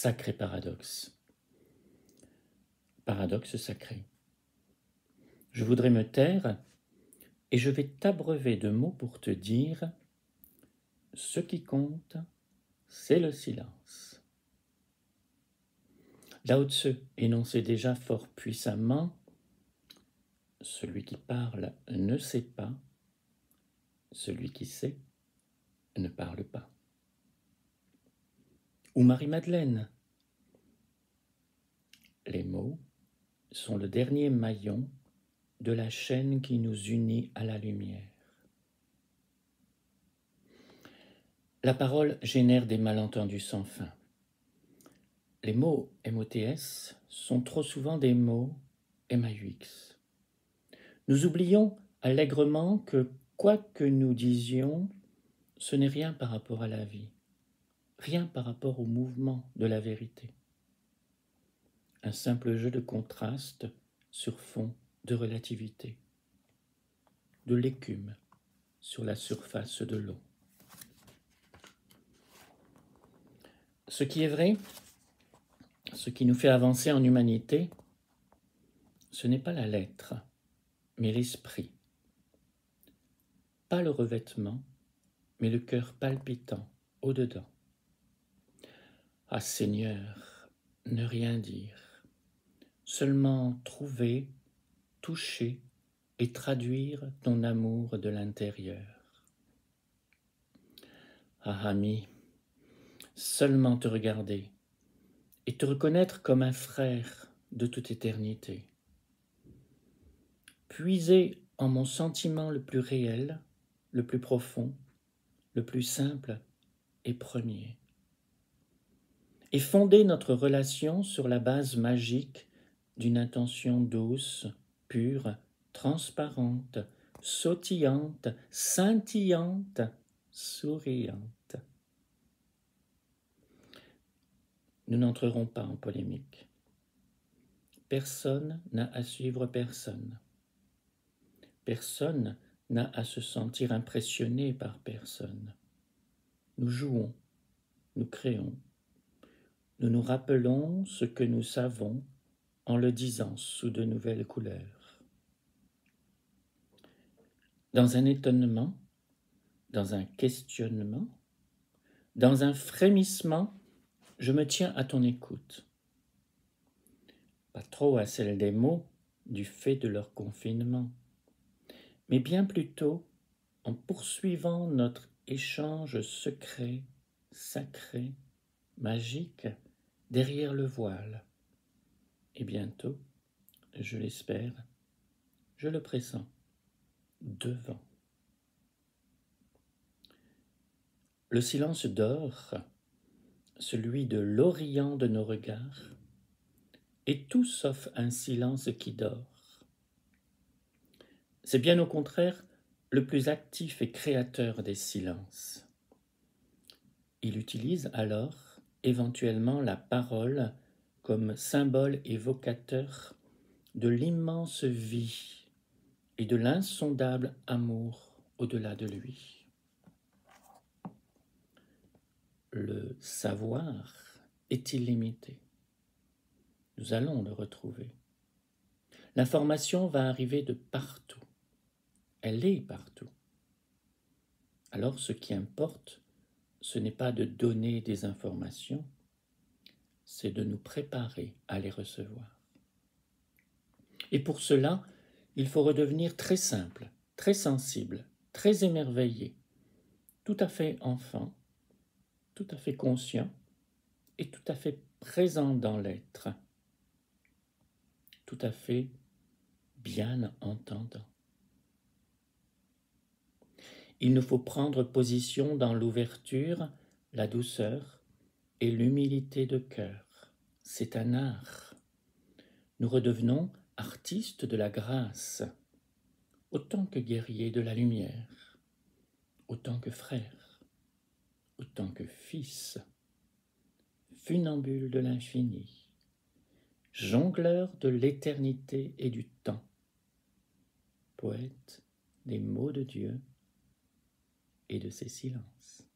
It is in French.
Sacré paradoxe. Paradoxe sacré. Je voudrais me taire et je vais t'abreuver de mots pour te dire ce qui compte, c'est le silence. Lao Tzu énonçait déjà fort puissamment: celui qui parle ne sait pas, celui qui sait ne parle pas. Ou Marie-Madeleine: les mots sont le dernier maillon de la chaîne qui nous unit à la lumière. La parole génère des malentendus sans fin. Les mots MOTS sont trop souvent des mots MAUX. Nous oublions allègrement que quoi que nous disions, ce n'est rien par rapport à la vie, rien par rapport au mouvement de la vérité. Un simple jeu de contraste sur fond de relativité, de l'écume sur la surface de l'eau. Ce qui est vrai, ce qui nous fait avancer en humanité, ce n'est pas la lettre, mais l'esprit. Pas le revêtement, mais le cœur palpitant au-dedans. Ah Seigneur, ne rien dire, seulement trouver, toucher et traduire ton amour de l'intérieur. Ah ami, seulement te regarder et te reconnaître comme un frère de toute éternité. Puiser en mon sentiment le plus réel, le plus profond, le plus simple et premier. Et fonder notre relation sur la base magique d'une intention douce, pure, transparente, sautillante, scintillante, souriante. Nous n'entrerons pas en polémique. Personne n'a à suivre personne. Personne n'a à se sentir impressionné par personne. Nous jouons, nous créons. Nous nous rappelons ce que nous savons en le disant sous de nouvelles couleurs. Dans un étonnement, dans un questionnement, dans un frémissement, je me tiens à ton écoute. Pas trop à celle des mots du fait de leur confinement, mais bien plutôt en poursuivant notre échange secret, sacré, magique, derrière le voile. Et bientôt, je l'espère, je le pressens, devant. Le silence d'or, celui de l'Orient de nos regards, est tout sauf un silence qui dort. C'est bien au contraire le plus actif et créateur des silences. Il utilise alors éventuellement la parole comme symbole évocateur de l'immense vie et de l'insondable amour au-delà de lui. Le savoir est illimité. Nous allons le retrouver. L'information va arriver de partout. Elle est partout. Alors ce qui importe, ce n'est pas de donner des informations, c'est de nous préparer à les recevoir. Et pour cela, il faut redevenir très simple, très sensible, très émerveillé, tout à fait enfant, tout à fait conscient et tout à fait présent dans l'être, tout à fait bien entendant. Il nous faut prendre position dans l'ouverture, la douceur et l'humilité de cœur. C'est un art. Nous redevenons artistes de la grâce, autant que guerriers de la lumière, autant que frères, autant que fils, funambules de l'infini, jongleurs de l'éternité et du temps, poètes des mots de Dieu et de ses silences.